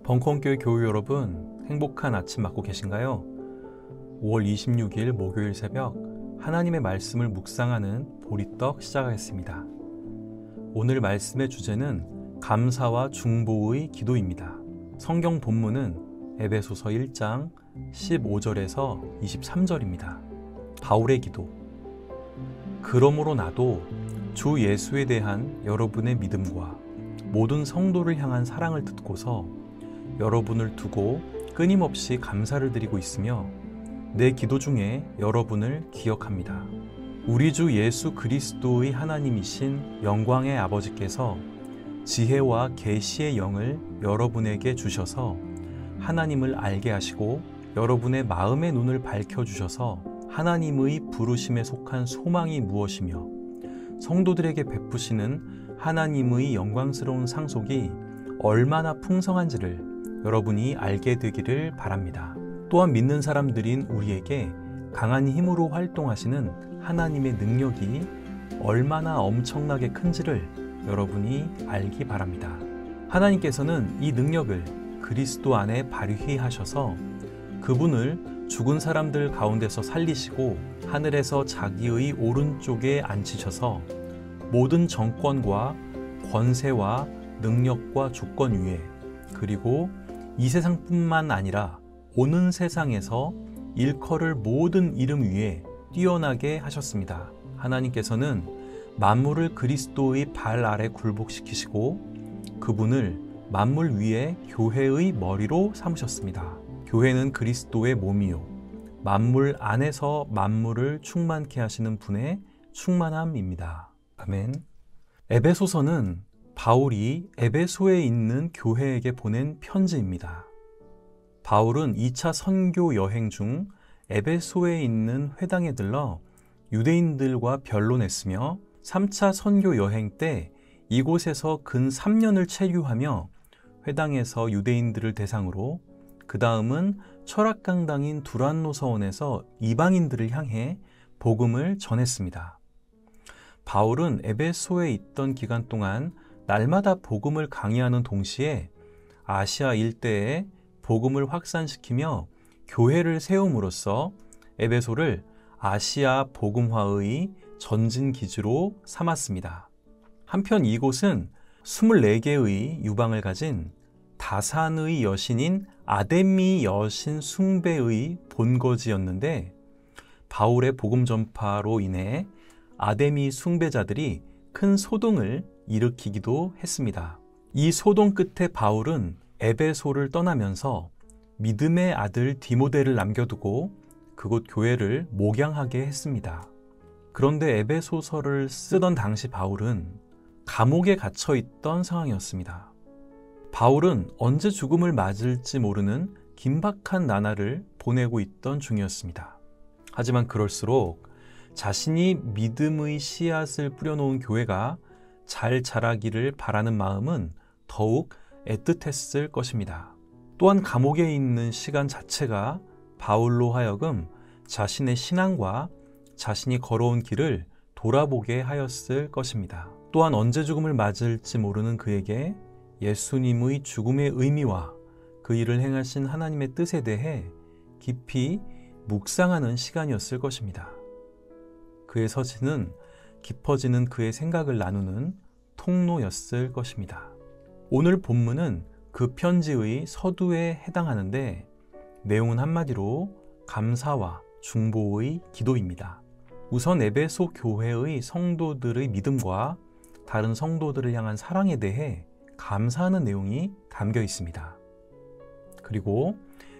벙커원교회 교우 여러분, 행복한 아침 맞고 계신가요? 5월 26일 목요일 새벽 하나님의 말씀을 묵상하는 보리떡 시작하겠습니다. 오늘 말씀의 주제는 감사와 중보의 기도입니다. 성경 본문은 에베소서 1장 15절에서 23절입니다. 바울의 기도. 그러므로 나도 주 예수에 대한 여러분의 믿음과 모든 성도를 향한 사랑을 듣고서 여러분을 두고 끊임없이 감사를 드리고 있으며 내 기도 중에 여러분을 기억합니다. 우리 주 예수 그리스도의 하나님이신 영광의 아버지께서 지혜와 계시의 영을 여러분에게 주셔서 하나님을 알게 하시고 여러분의 마음의 눈을 밝혀주셔서 하나님의 부르심에 속한 소망이 무엇이며 성도들에게 베푸시는 하나님의 영광스러운 상속이 얼마나 풍성한지를 여러분이 알게 되기를 바랍니다. 또한 믿는 사람들인 우리에게 강한 힘으로 활동하시는 하나님의 능력이 얼마나 엄청나게 큰지를 여러분이 알기 바랍니다. 하나님께서는 이 능력을 그리스도 안에 발휘하셔서 그분을 죽은 사람들 가운데서 살리시고 하늘에서 자기의 오른쪽에 앉히셔서 모든 정권과 권세와 능력과 주권 위에 그리고 이 세상뿐만 아니라 오는 세상에서 일컬을 모든 이름 위에 뛰어나게 하셨습니다. 하나님께서는 만물을 그리스도의 발 아래 굴복시키시고 그분을 만물 위에 교회의 머리로 삼으셨습니다. 교회는 그리스도의 몸이요 만물 안에서 만물을 충만케 하시는 분의 충만함입니다. 아멘. 에베소서는 바울이 에베소에 있는 교회에게 보낸 편지입니다. 바울은 2차 선교 여행 중 에베소에 있는 회당에 들러 유대인들과 변론했으며 3차 선교 여행 때 이곳에서 근 3년을 체류하며 회당에서 유대인들을 대상으로 그 다음은 철학강당인 두란노 서원에서 이방인들을 향해 복음을 전했습니다. 바울은 에베소에 있던 기간 동안 날마다 복음을 강의하는 동시에 아시아 일대에 복음을 확산시키며 교회를 세움으로써 에베소를 아시아 복음화의 전진기지로 삼았습니다. 한편 이곳은 24개의 유방을 가진 다산의 여신인 아데미 여신 숭배의 본거지였는데 바울의 복음 전파로 인해 아데미 숭배자들이 큰 소동을 일으키기도 했습니다. 이 소동 끝에 바울은 에베소를 떠나면서 믿음의 아들 디모데를 남겨두고 그곳 교회를 목양하게 했습니다. 그런데 에베소서를 쓰던 당시 바울은 감옥에 갇혀 있던 상황이었습니다. 바울은 언제 죽음을 맞을지 모르는 긴박한 나날을 보내고 있던 중이었습니다. 하지만 그럴수록 자신이 믿음의 씨앗을 뿌려놓은 교회가 잘 자라기를 바라는 마음은 더욱 애틋했을 것입니다. 또한 감옥에 있는 시간 자체가 바울로 하여금 자신의 신앙과 자신이 걸어온 길을 돌아보게 하였을 것입니다. 또한 언제 죽음을 맞을지 모르는 그에게 예수님의 죽음의 의미와 그 일을 행하신 하나님의 뜻에 대해 깊이 묵상하는 시간이었을 것입니다. 그의 서신은 깊어지는 그의 생각을 나누는 통로였을 것입니다. 오늘 본문은 그 편지의 서두에 해당하는데 내용은 한마디로 감사와 중보의 기도입니다. 우선 에베소 교회의 성도들의 믿음과 다른 성도들을 향한 사랑에 대해 감사하는 내용이 담겨 있습니다. 그리고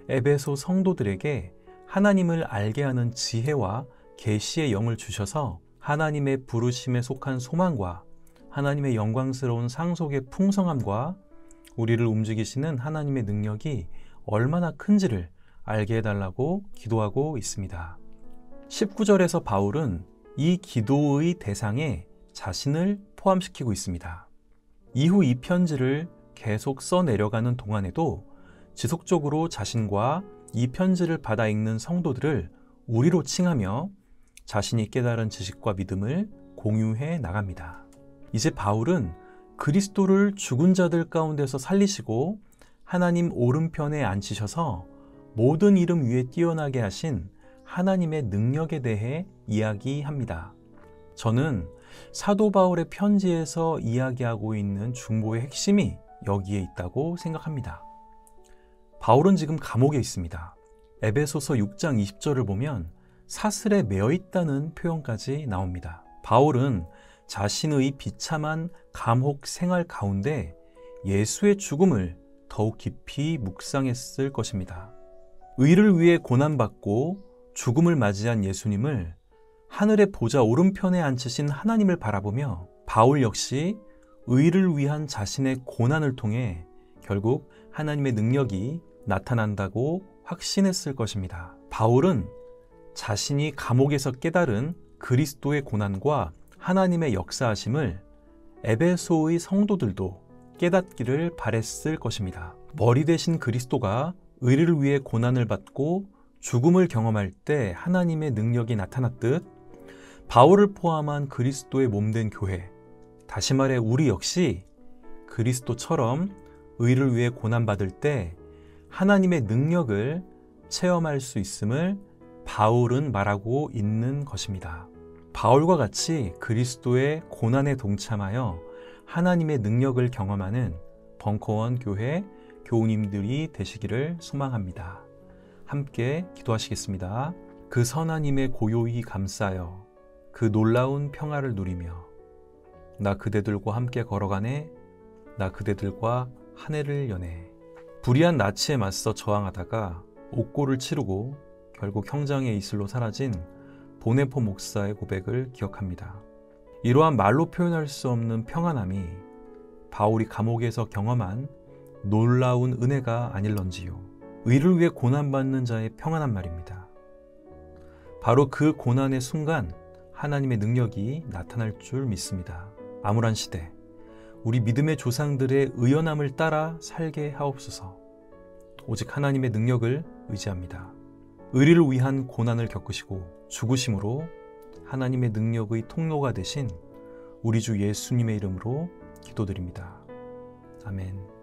에베소 성도들에게 하나님을 알게 하는 지혜와 계시의 영을 주셔서 하나님의 부르심에 속한 소망과 하나님의 영광스러운 상속의 풍성함과 우리를 움직이시는 하나님의 능력이 얼마나 큰지를 알게 해달라고 기도하고 있습니다. 19절에서 바울은 이 기도의 대상에 자신을 포함시키고 있습니다. 이후 이 편지를 계속 써내려가는 동안에도 지속적으로 자신과 이 편지를 받아 읽는 성도들을 우리로 칭하며 자신이 깨달은 지식과 믿음을 공유해 나갑니다. 이제 바울은 그리스도를 죽은 자들 가운데서 살리시고 하나님 오른편에 앉히셔서 모든 이름 위에 뛰어나게 하신 하나님의 능력에 대해 이야기합니다. 저는 사도 바울의 편지에서 이야기하고 있는 중보의 핵심이 여기에 있다고 생각합니다. 바울은 지금 감옥에 있습니다. 에베소서 6장 20절을 보면 사슬에 매어 있다는 표현까지 나옵니다. 바울은 자신의 비참한 감옥 생활 가운데 예수의 죽음을 더욱 깊이 묵상했을 것입니다. 의를 위해 고난받고 죽음을 맞이한 예수님을 하늘의 보좌 오른편에 앉으신 하나님을 바라보며 바울 역시 의를 위한 자신의 고난을 통해 결국 하나님의 능력이 나타난다고 확신했을 것입니다. 바울은 자신이 감옥에서 깨달은 그리스도의 고난과 하나님의 역사하심을 에베소의 성도들도 깨닫기를 바랬을 것입니다. 머리 대신 그리스도가 의를 위해 고난을 받고 죽음을 경험할 때 하나님의 능력이 나타났듯 바울을 포함한 그리스도의 몸된 교회, 다시 말해 우리 역시 그리스도처럼 의를 위해 고난받을 때 하나님의 능력을 체험할 수 있음을 바울은 말하고 있는 것입니다. 바울과 같이 그리스도의 고난에 동참하여 하나님의 능력을 경험하는 벙커원 교회 교우님들이 되시기를 소망합니다. 함께 기도하시겠습니다. 그 선하님의 고요히 감싸여 그 놀라운 평화를 누리며 나 그대들과 함께 걸어가네. 나 그대들과 한 해를 여네. 불의한 나치에 맞서 저항하다가 옥고를 치르고 결국 형장의 이슬로 사라진 보네포 목사의 고백을 기억합니다. 이러한 말로 표현할 수 없는 평안함이 바울이 감옥에서 경험한 놀라운 은혜가 아닐런지요. 의를 위해 고난받는 자의 평안한 말입니다. 바로 그 고난의 순간 하나님의 능력이 나타날 줄 믿습니다. 암울한 시대, 우리 믿음의 조상들의 의연함을 따라 살게 하옵소서. 오직 하나님의 능력을 의지합니다. 의리를 위한 고난을 겪으시고 죽으심으로 하나님의 능력의 통로가 되신 우리 주 예수님의 이름으로 기도드립니다. 아멘.